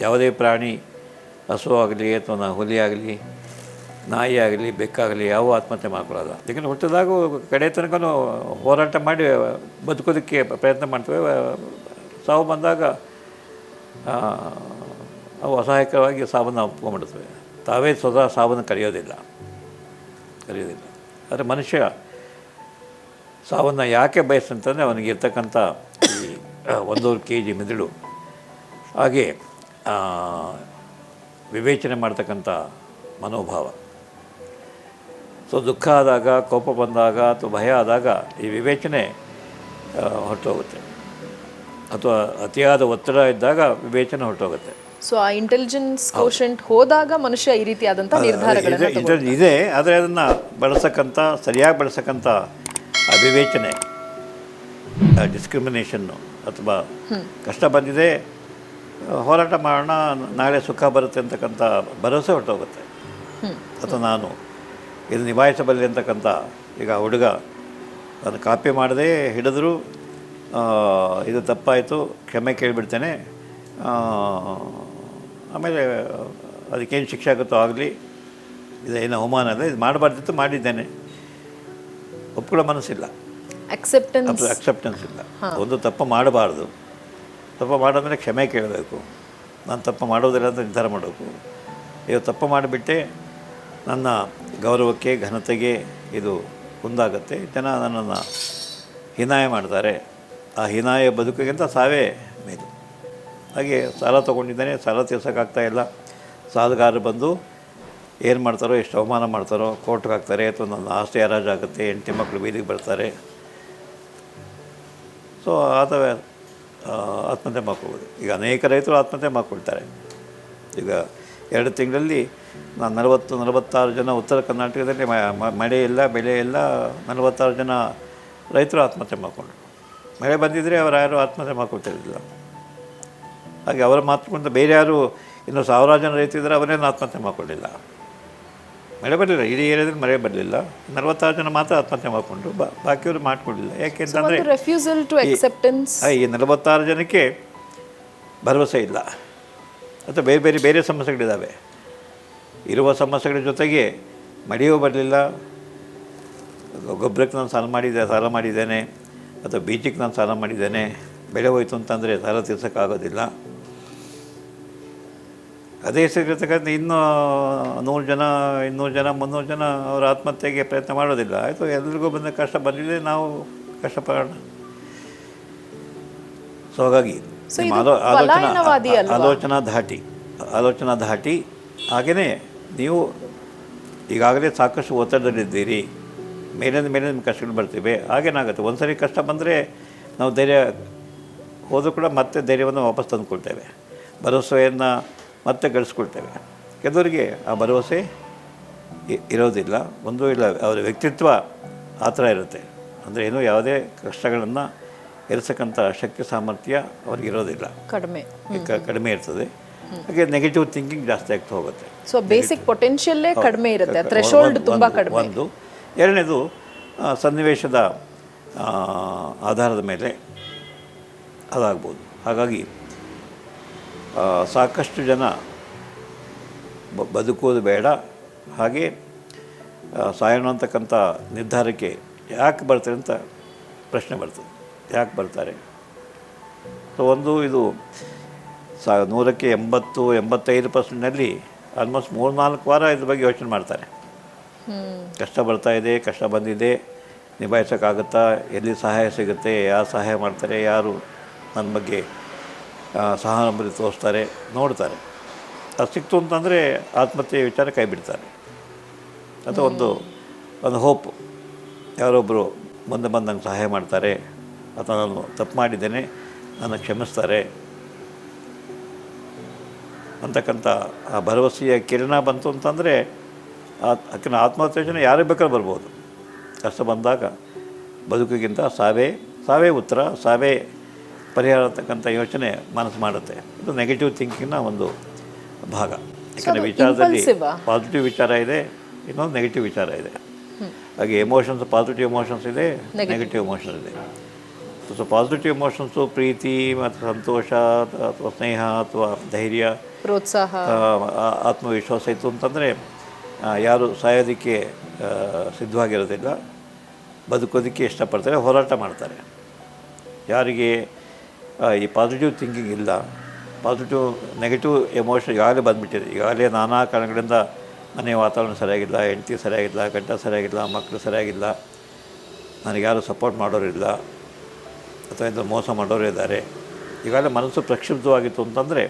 ಯಾವುದೇ ಪ್ರಾಣಿ, ಹಸು ಆಗಲಿ ಅಥವಾ ಹುಲಿ ಆಗಲಿ, ನಾಯಿ ಆಗಲಿ, ಬೆಕ್ಕಾಗಲಿ ಯಾವ ಆತ್ಮಹತ್ಯೆ ಮಾಡ್ಕೊಳ್ಳೋಲ್ಲ. ಯಾಕಂದರೆ ಹುಟ್ಟಿದಾಗೂ ಕಡೆ ತನಕ ಹೋರಾಟ ಮಾಡಿ ಬದುಕೋದಕ್ಕೆ ಪ್ರಯತ್ನ ಮಾಡ್ತೇವೆ. ಸಾವು ಬಂದಾಗ ಅವು ಅಸಹಾಯಕವಾಗಿ ಸಾವನ್ನು ಒಪ್ಕೊಂಡ್ಬಿಡ್ತವೆ. ತಾವೇ ಸ್ವತಃ ಸಾವನ್ನು ಕರೆಯೋದಿಲ್ಲ. ಆದರೆ ಮನುಷ್ಯ ಸಾವನ್ನು ಯಾಕೆ ಬಯಸ್ತಂತಂದರೆ ಅವನಿಗೆ ಇರ್ತಕ್ಕಂಥ ಈ 1.5 kg ಮೆದುಳು, ಹಾಗೆ ವಿವೇಚನೆ ಮಾಡ್ತಕ್ಕಂಥ ಮನೋಭಾವ. ಸೊ ದುಃಖ ಆದಾಗ, ಕೋಪ ಬಂದಾಗ ಅಥವಾ ಭಯ ಆದಾಗ ಈ ವಿವೇಚನೆ ಹೊರಟೋಗುತ್ತೆ, ಅಥವಾ ಅತಿಯಾದ ಒತ್ತಡ ಇದ್ದಾಗ ವಿವೇಚನೆ ಹೊರಟೋಗುತ್ತೆ. ಸೊ ಆ ಇಂಟೆಲಿಜೆನ್ಸ್ ಕೋಶೆಂಟ್ ಹೋದಾಗ ಮನುಷ್ಯ ಈ ರೀತಿಯಾದಂಥ ನಿರ್ಧಾರಗಳನ್ನು ಇದೆ. ಆದರೆ ಅದನ್ನು ಬಳಸಕ್ಕಂಥ, ಸರಿಯಾಗಿ ಬಳಸಕ್ಕಂಥ ವಿವೇಚನೆ, ಡಿಸ್ಕ್ರಿಮಿನೇಷನ್ನು, ಅಥವಾ ಕಷ್ಟ ಬಂದಿದೆ ಹೋರಾಟ ಮಾಡೋಣ, ನಾಳೆ ಸುಖ ಬರುತ್ತೆ ಅಂತಕ್ಕಂಥ ಭರವಸೆ ಹೊರಟೋಗುತ್ತೆ. ಅಥವಾ ನಾನು ಇದು ನಿಭಾಯಿಸಬಲ್ಲೆ ಅಂತಕ್ಕಂಥ, ಈಗ ಹುಡುಗ ನಾನು ಕಾಪಿ ಮಾಡದೆ ಹಿಡಿದ್ರು ಇದು ತಪ್ಪಾಯಿತು, ಕ್ಷಮೆ ಕೇಳಿಬಿಡ್ತೇನೆ, ಆಮೇಲೆ ಅದಕ್ಕೇನು ಶಿಕ್ಷೆ ಆಗುತ್ತೋ ಆಗಲಿ, ಇದೇನು ಅವಮಾನ ಅಲ್ಲ, ಇದು ಮಾಡಬಾರ್ದಿತ್ತು ಮಾಡಿದ್ದೇನೆ, ಒಪ್ಕೊಳ್ಳೋ ಮನಸ್ಸಿಲ್ಲ, ಅಕ್ಸೆಪ್ಟೆನ್ಸ್ ಇಲ್ಲ. ಒಂದು ತಪ್ಪು ಮಾಡಬಾರ್ದು, ತಪ್ಪು ಮಾಡೋದ್ರೆ ಕ್ಷಮೆ ಕೇಳಬೇಕು, ನಾನು ತಪ್ಪು ಮಾಡೋದಿಲ್ಲ ಅಂತ ನಿರ್ಧಾರ ಮಾಡಬೇಕು. ಈಗ ತಪ್ಪು ಮಾಡಿಬಿಟ್ಟೆ ನನ್ನ ಗೌರವಕ್ಕೆ, ಘನತೆಗೆ ಇದು ಕುಂದಾಗುತ್ತೆ, ಜನ ನನ್ನನ್ನು ಹೀನಾಯ ಮಾಡ್ತಾರೆ, ಆ ಹೀನಾಯ ಬದುಕಿಗಿಂತ ಸಾವೇ ಮೇಲು. ಹಾಗೆ ಸಾಲ ತೊಗೊಂಡಿದ್ದಾನೆ, ಸಾಲ ತೀರ್ಸೋಕ್ಕಾಗ್ತಾಯಿಲ್ಲ, ಸಾಲಗಾರರು ಬಂದು ಏನು ಮಾಡ್ತಾರೋ, ಎಷ್ಟು ಅವಮಾನ ಮಾಡ್ತಾರೋ, ಕೋರ್ಟ್ಗೆ ಹಾಕ್ತಾರೆ, ಅಥವಾ ನನ್ನ ಆಸ್ತಿ ಹರಾಜು ಆಗುತ್ತೆ, ಹೆಂಡತಿ ಮಕ್ಕಳು ಬೀದಿಗೆ ಬರ್ತಾರೆ. ಸೊ ಅಥವಾ ಆತ್ಮಹತ್ಯೆ ಮಾಡ್ಕೊಬೋದು. ಈಗ ಅನೇಕ ರೈತರು ಆತ್ಮಹತ್ಯೆ ಮಾಡ್ಕೊಳ್ತಾರೆ. ಈಗ 2 ತಿಂಗಳಲ್ಲಿ ನಾನು 46 ಜನ ಉತ್ತರ ಕರ್ನಾಟಕದಲ್ಲಿ ಮಳೆ ಇಲ್ಲ, ಬೆಳೆ ಇಲ್ಲ, 46 ಜನ ರೈತರು ಆತ್ಮಹತ್ಯೆ ಮಾಡ್ಕೊಂಡ್ರು. ಮಳೆ ಬಂದಿದ್ದರೆ ಅವರು ಯಾರು ಆತ್ಮಹತ್ಯೆ ಮಾಡ್ಕೊಳ್ತಿರಲಿಲ್ಲ. ಹಾಗೆ ಅವರ ಮಾತುಕೊಂಡ ಬೇರೆ ಯಾರು ಇನ್ನು 1000 ಜನ ರೈತರಿದ್ದರೆ ಅವರೇನು ಆತ್ಮಹತ್ಯೆ ಮಾಡ್ಕೊಳ್ಳಿಲ್ಲ. ಮಳೆ ಬರಲಿಲ್ಲ, ಇಡೀ ಏರಿಯಾದಲ್ಲಿ ಮಳೆ ಬರಲಿಲ್ಲ, 46 ಜನ ಮಾತ್ರ ಆತ್ಮಹತ್ಯೆ ಮಾಡಿಕೊಂಡ್ರು, ಬಾಕಿಯವರು ಮಾಡ್ಕೊಳ್ಳಿಲ್ಲ. ಯಾಕೆಂತಂದರೆ ಈ 46 ಜನಕ್ಕೆ ಭರವಸೆ ಇಲ್ಲ, ಅಥವಾ ಬೇರೆ ಸಮಸ್ಯೆಗಳಿದ್ದಾವೆ. ಇರುವ ಸಮಸ್ಯೆಗಳ ಜೊತೆಗೆ ಮಳೆಯೂ ಬರಲಿಲ್ಲ, ಗೊಬ್ಬರಕ್ಕೆ ನಾನು ಸಾಲ ಮಾಡಿದ್ದೇನೆ, ಅಥವಾ ಬೀಜಕ್ಕೆ ನಾನು ಸಾಲ ಮಾಡಿದ್ದೇನೆ, ಬೆಳೆ ಹೋಯ್ತು ಅಂತಂದರೆ ಸಾಲ ತೀರ್ಸೋಕ್ಕಾಗೋದಿಲ್ಲ. ಅದೇ ಹೆಸರಿರ್ತಕ್ಕಂಥ ಇನ್ನೂ 100 ಜನ, 200 ಜನ, 300 ಜನ ಅವರ ಆತ್ಮಹತ್ಯೆಗೆ ಪ್ರಯತ್ನ ಮಾಡೋದಿಲ್ಲ. ಆಯಿತು, ಎಲ್ರಿಗೂ ಬಂದ ಕಷ್ಟ ಬಂದಿದೆ, ನಾವು ಕಷ್ಟಪಡೋಣ. ಸೊ ಹಾಗಾಗಿ ಆಲೋಚನಾ ಧಾಟಿ ಹಾಗೆಯೇ ನೀವು ಈಗಾಗಲೇ ಸಾಕಷ್ಟು ಒತ್ತಡದಲ್ಲಿದ್ದೀರಿ, ಮೇಲಿಂದ ನಿಮ್ಗೆ ಕಷ್ಟಗಳು ಬರ್ತೀವಿ. ಹಾಗೇನಾಗುತ್ತೆ, ಒಂದು ಸರಿ ಕಷ್ಟ ಬಂದರೆ ನಾವು ಧೈರ್ಯ ಹೋದರೂ ಕೂಡ ಮತ್ತೆ ಧೈರ್ಯವನ್ನು ವಾಪಸ್ ತಂದುಕೊಳ್ತೇವೆ, ಭರವಸೆಯನ್ನು ಮತ್ತೆ ಗಳಿಸ್ಕೊಳ್ತೇವೆ. ಕೆಲವರಿಗೆ ಆ ಭರವಸೆ ಇರೋದಿಲ್ಲ, ಒಂದು ಇಲ್ಲ, ಅವರ ವ್ಯಕ್ತಿತ್ವ ಆ ಥರ ಇರುತ್ತೆ. ಅಂದರೆ ಏನೋ ಯಾವುದೇ ಕಷ್ಟಗಳನ್ನು ಎದುರಿಸಕ್ಕಂಥ ಶಕ್ತಿ ಸಾಮರ್ಥ್ಯ ಅವ್ರಿಗೆ ಇರೋದಿಲ್ಲ, ಕಡಿಮೆ ಇರ್ತದೆ. ಹಾಗೆ ನೆಗೆಟಿವ್ ಥಿಂಕಿಂಗ್ ಜಾಸ್ತಿ ಆಗ್ತಾ ಹೋಗುತ್ತೆ. ಸೊ ಬೇಸಿಕ್ ಪೊಟೆನ್ಷಿಯಲ್ಲೇ ಕಡಿಮೆ ಇರುತ್ತೆ, ಥ್ರೆಶೋಲ್ಡ್ ತುಂಬ ಕಡಿಮೆ. ಒಂದು. ಎರಡನೇದು ಸನ್ನಿವೇಶದ ಆಧಾರದ ಮೇಲೆ ಅದಾಗ್ಬೋದು. ಹಾಗಾಗಿ ಸಾಕಷ್ಟು ಜನ ಬದುಕೋದು ಬೇಡ, ಹಾಗೆ ಸಾಯೋಣ ಅಂತಕ್ಕಂಥ ನಿರ್ಧಾರಕ್ಕೆ ಯಾಕೆ ಬರ್ತಾರೆ ಅಂತ ಪ್ರಶ್ನೆ ಬರ್ತದೆ. ಯಾಕೆ ಬರ್ತಾರೆ? ಸೊ ಒಂದು ಇದು 100ಕ್ಕೆ 80-85% ಆಲ್ಮೋಸ್ಟ್ 3-4 ವಾರ ಇದ್ರ ಬಗ್ಗೆ ಯೋಚನೆ ಮಾಡ್ತಾರೆ. ಕಷ್ಟ ಬರ್ತಾಯಿದೆ, ಕಷ್ಟ ಬಂದಿದೆ, ನಿಭಾಯಿಸೋಕ್ಕಾಗುತ್ತಾ, ಎಲ್ಲಿ ಸಹಾಯ ಸಿಗುತ್ತೆ, ಯಾರು ಸಹಾಯ ಮಾಡ್ತಾರೆ, ಯಾರು ನನ್ನ ಬಗ್ಗೆ ಸಹಾನುಭೂತಿ ತೋರಿಸ್ತಾರೆ, ನೋಡ್ತಾರೆ. ಅದು ಸಿಕ್ತು ಅಂತಂದರೆ ಆತ್ಮಹತ್ಯೆ ವಿಚಾರ ಕೈ ಬಿಡ್ತಾರೆ. ಅಥವಾ ಒಂದು ಹೋಪ್, ಯಾರೊಬ್ಬರು ಮುಂದೆ ಬಂದಂಗೆ ಸಹಾಯ ಮಾಡ್ತಾರೆ, ಅಥವಾ ನಾನು ತಪ್ಪು ಮಾಡಿದ್ದೇನೆ, ನನ್ನ ಕ್ಷಮಿಸ್ತಾರೆ ಅಂತಕ್ಕಂಥ ಆ ಭರವಸೆಯ ಕಿರಣ ಬಂತು ಅಂತಂದರೆ ಯಾಕಂದರೆ ಆತ್ಮಹತ್ಯೆ ಯೋಚನೆ ಯಾರಿಗೆ ಬೇಕಾದ್ರೂ ಬರ್ಬೋದು. ಕಷ್ಟ ಬಂದಾಗ ಬದುಕಿಗಿಂತ ಸಾವೇ ಉತ್ತರ, ಸಾವೇ ಪರಿಹಾರ ಅಂತಕ್ಕಂಥ ಯೋಚನೆ ಮನಸ್ಸು ಮಾಡುತ್ತೆ. ಇದು ನೆಗೆಟಿವ್ ಥಿಂಕಿಂಗ್ನ ಒಂದು ಭಾಗ. ಯಾಕಂದರೆ ವಿಚಾರದಲ್ಲಿ ಪಾಸಿಟಿವ್ ವಿಚಾರ ಇದೆ, ಇನ್ನೊಂದು ನೆಗೆಟಿವ್ ವಿಚಾರ ಇದೆ. ಹಾಗೆ ಎಮೋಷನ್ಸ್, ಪಾಸಿಟಿವ್ ಎಮೋಷನ್ಸ್ ಇದೆ, ನೆಗೆಟಿವ್ ಎಮೋಷನ್ಸ್ ಇದೆ. ಸೊ ಪಾಸಿಟಿವ್ ಎಮೋಷನ್ಸು ಪ್ರೀತಿ ಮತ್ತು ಸಂತೋಷ ಅಥವಾ ಸ್ನೇಹ ಅಥವಾ ಧೈರ್ಯ, ಪ್ರೋತ್ಸಾಹ, ಆತ್ಮವಿಶ್ವಾಸ ಇತ್ತು ಅಂತಂದರೆ ಯಾರು ಸಾಯೋದಕ್ಕೆ ಸಿದ್ಧವಾಗಿರೋದಿಲ್ಲ, ಬದುಕೋದಕ್ಕೆ ಇಷ್ಟಪಡ್ತಾರೆ, ಹೋರಾಟ ಮಾಡ್ತಾರೆ. ಯಾರಿಗೆ ಈ ಪಾಸಿಟಿವ್ ಥಿಂಕಿಂಗ್ ಇಲ್ಲ, ನೆಗೆಟಿವ್ ಎಮೋಷನ್ ಈಗಾಗಲೇ ಬಂದುಬಿಟ್ಟಿದೆ, ಈಗಾಗಲೇ ನಾನಾ ಕಾರಣಗಳಿಂದ ಮನೆ ವಾತಾವರಣ ಸರಿಯಾಗಿಲ್ಲ, ಹೆಂಡತಿ ಸರಿಯಾಗಿಲ್ಲ, ಗಂಡ ಸರಿಯಾಗಿಲ್ಲ, ಮಕ್ಕಳು ಸರಿಯಾಗಿಲ್ಲ, ನನಗ್ಯಾರು ಸಪೋರ್ಟ್ ಮಾಡೋರಿಲ್ಲ, ಅಥವಾ ಇಂಥ ಮೋಸ ಮಾಡೋರು ಇದ್ದಾರೆ, ಈಗಾಗಲೇ ಮನಸ್ಸು ಪ್ರಕ್ಷುಬ್ಧವಾಗಿತ್ತು ಅಂತಂದರೆ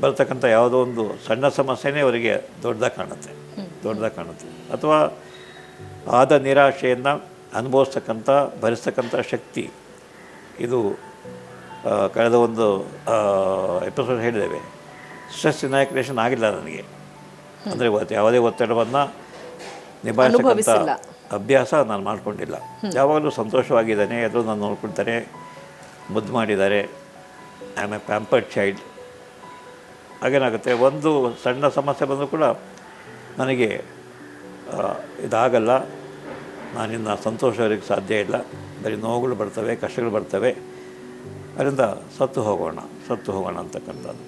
ಬರ್ತಕ್ಕಂಥ ಯಾವುದೋ ಒಂದು ಸಣ್ಣ ಸಮಸ್ಯೆನೇ ಅವರಿಗೆ ದೊಡ್ಡದಾಗಿ ಕಾಣುತ್ತೆ. ಅಥವಾ ಆದ ನಿರಾಶೆಯನ್ನು ಭರಿಸ್ತಕ್ಕಂಥ ಶಕ್ತಿ, ಇದು ಕಳೆದ ಒಂದು ಎಪಿಸೋಡ್ ಹೇಳಿದ್ದೇವೆ, ಸ್ಟ್ರೆಸ್ ಇನಾಕ್ಯುಲೇಷನ್ ಆಗಿಲ್ಲ ನನಗೆ, ಅಂದರೆ ಯಾವುದೇ ಒತ್ತಡವನ್ನು ನಿಭಾಯಿಸತಕ್ಕಂಥ ಅಭ್ಯಾಸ ನಾನು ಮಾಡ್ಕೊಂಡಿಲ್ಲ. ಯಾವಾಗಲೂ ಸಂತೋಷವಾಗಿದ್ದಾನೆ, ಎಲ್ಲರೂ ನಾನು ನೋಡ್ಕೊಳ್ತಾರೆ, ಮುದ್ದು ಮಾಡಿದ್ದಾರೆ, I am a pampered child. ಹಾಗೇನಾಗುತ್ತೆ, ಒಂದು ಸಣ್ಣ ಸಮಸ್ಯೆ ಬಂದರೂ ಕೂಡ ನನಗೆ ಇದಾಗಲ್ಲ, ನಾನಿನ್ನು ಸಂತೋಷವರಿಗೆ ಸಾಧ್ಯ ಇಲ್ಲ, ಬರೀ ನೋವುಗಳು ಬರ್ತವೆ, ಕಷ್ಟಗಳು ಬರ್ತವೆ, ಅದರಿಂದ ಸತ್ತು ಹೋಗೋಣ ಅಂತಕ್ಕಂಥದ್ದು.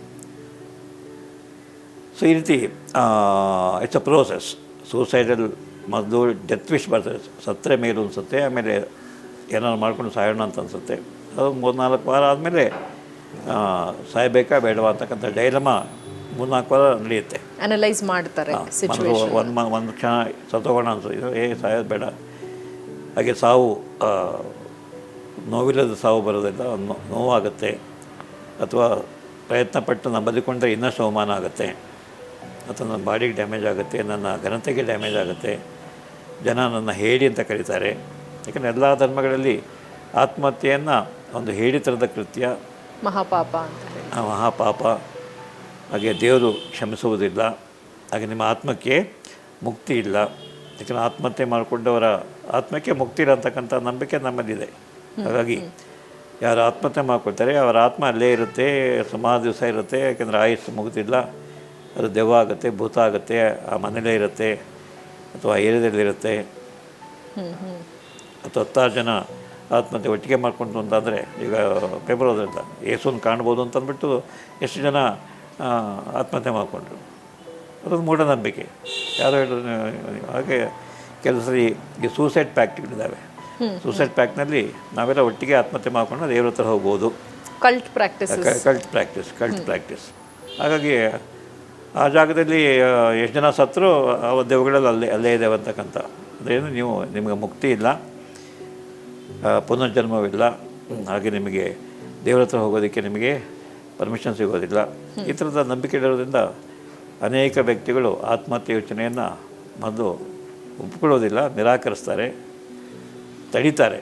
ಸೊ ಈ ರೀತಿ ಇಟ್ಸ್ ಅ ಪ್ರೋಸೆಸ್. ಸೂಸೈಡಲ್ ಮೊದಲು ಡೆತ್ ವಿಶ್ ಬರ್ತದೆ, ಸತ್ತರೆ ಮೇಲು ಅನಿಸುತ್ತೆ, ಆಮೇಲೆ ಏನಾದ್ರು ಮಾಡ್ಕೊಂಡು ಸಾಯೋಣ ಅಂತ ಅನಿಸುತ್ತೆ, ಅದು 3-4 ವಾರ ಆದಮೇಲೆ ಸಾಯಬೇಕಾ ಬೇಡವಾ ಅಂತಕ್ಕಂಥ ಡೈಲಮ 3-4 ವಾರ ನಡೆಯುತ್ತೆ. ಅನಲೈಸ್ ಮಾಡ್ತಾರೆ. ಒಂದು ಕ್ಷಣ ಸತ್ತೋಗೋಣ ಅನ್ಸುತ್ತೆ, ಸಾಯೋದು ಬೇಡ. ಹಾಗೆ ಸಾವು ನೋವಿಲ್ಲದ ಸಾವು ಬರೋದಿಲ್ಲ, ನೋವಾಗುತ್ತೆ, ಅಥವಾ ಪ್ರಯತ್ನಪಟ್ಟು ನಾನು ಬದುಕೊಂಡ್ರೆ ಇನ್ನಷ್ಟು ಅವಮಾನ ಆಗುತ್ತೆ, ಅಥವಾ ನನ್ನ ಬಾಡಿಗೆ ಡ್ಯಾಮೇಜ್ ಆಗುತ್ತೆ, ನನ್ನ ಘನತೆಗೆ ಡ್ಯಾಮೇಜ್ ಆಗುತ್ತೆ, ಜನ ನನ್ನ ಹೇಡಿ ಅಂತ ಕರೀತಾರೆ. ಯಾಕಂದರೆ ಎಲ್ಲ ಧರ್ಮಗಳಲ್ಲಿ ಆತ್ಮಹತ್ಯೆಯನ್ನು ಒಂದು ಹೇಡಿತನದ ಕೃತ್ಯ, ಮಹಾಪಾಪ. ಹಾಗೆ ದೇವರು ಕ್ಷಮಿಸುವುದಿಲ್ಲ, ಹಾಗೆ ನಿಮ್ಮ ಆತ್ಮಕ್ಕೆ ಮುಕ್ತಿ ಇಲ್ಲ. ಯಾಕಂದರೆ ಆತ್ಮಹತ್ಯೆ ಮಾಡಿಕೊಂಡವರ ಆತ್ಮಕ್ಕೆ ಮುಕ್ತಿ ಇಲ್ಲ ಅಂತಕ್ಕಂಥ ನಂಬಿಕೆ ನಮ್ಮಲ್ಲಿದೆ. ಹಾಗಾಗಿ ಯಾರು ಆತ್ಮಹತ್ಯೆ ಮಾಡ್ಕೊಳ್ತಾರೆ ಅವರ ಆತ್ಮ ಅಲ್ಲೇ ಇರುತ್ತೆ, ಸುಮಾರು ದಿವಸ ಇರುತ್ತೆ. ಯಾಕೆಂದರೆ ಆಯುಸ್ಸು ಮುಗಿದಿಲ್ಲ, ಅದು ದೆವ್ವ ಆಗುತ್ತೆ, ಭೂತ ಆಗುತ್ತೆ, ಆ ಮನೇಲೇ ಇರುತ್ತೆ, ಅಥವಾ ಏರಿಯಾದಲ್ಲಿರುತ್ತೆ, ಅಥವಾ 10 ಜನ ಆತ್ಮಹತ್ಯೆ ಒಟ್ಟಿಗೆ ಮಾಡ್ಕೊಂಡು ಅಂತಂದರೆ, ಈಗ ಪೇಪರ್ ಓದೋದ್ರಿಂದ ಏಸನ್ನು ಕಾಣ್ಬೋದು ಅಂತಂದ್ಬಿಟ್ಟು ಎಷ್ಟು ಜನ ಆತ್ಮಹತ್ಯೆ ಮಾಡಿಕೊಂಡ್ರು. ಅದೊಂದು ಮೂಢನಂಬಿಕೆ, ಯಾರೋ ಹೇಳಿದ್ರು. ಹಾಗೆ ಕೆಲಸ ಈ ಸೂಸೈಡ್ ಪ್ಯಾಕ್ಟ್ಗಳಿದ್ದಾವೆ. ಸೂಸೈಡ್ ಪ್ಯಾಕ್ಟ್ನಲ್ಲಿ ನಾವೆಲ್ಲ ಒಟ್ಟಿಗೆ ಆತ್ಮಹತ್ಯೆ ಮಾಡಿಕೊಂಡು ದೇವ್ರ ಹತ್ರ ಹೋಗ್ಬೋದು. Cult practice. ಹಾಗಾಗಿ ಆ ಜಾಗದಲ್ಲಿ ಎಷ್ಟು ಜನ ಸತ್ತರೂ ಆ ದೆವ್ವಗಳಲ್ಲಿ ಅಲ್ಲೇ ಇದ್ದಾವೆ ಅಂತಕ್ಕಂಥ. ಅದೇನು ನಿಮಗೆ ಮುಕ್ತಿ ಇಲ್ಲ, ಪುನರ್ಜನ್ಮವಿಲ್ಲ, ಹಾಗೆ ನಿಮಗೆ ದೇವ್ರ ಹತ್ರ ಹೋಗೋದಕ್ಕೆ ನಿಮಗೆ ಪರ್ಮಿಷನ್ ಸಿಗೋದಿಲ್ಲ. ಈ ಥರದ ನಂಬಿಕೆ ಇರೋದ್ರಿಂದ ಅನೇಕ ವ್ಯಕ್ತಿಗಳು ಆತ್ಮಹತ್ಯೆ ಯೋಚನೆಯನ್ನು ಮೊದಲು ಒಪ್ಕೊಳ್ಳೋದಿಲ್ಲ, ನಿರಾಕರಿಸ್ತಾರೆ, ತಡೀತಾರೆ.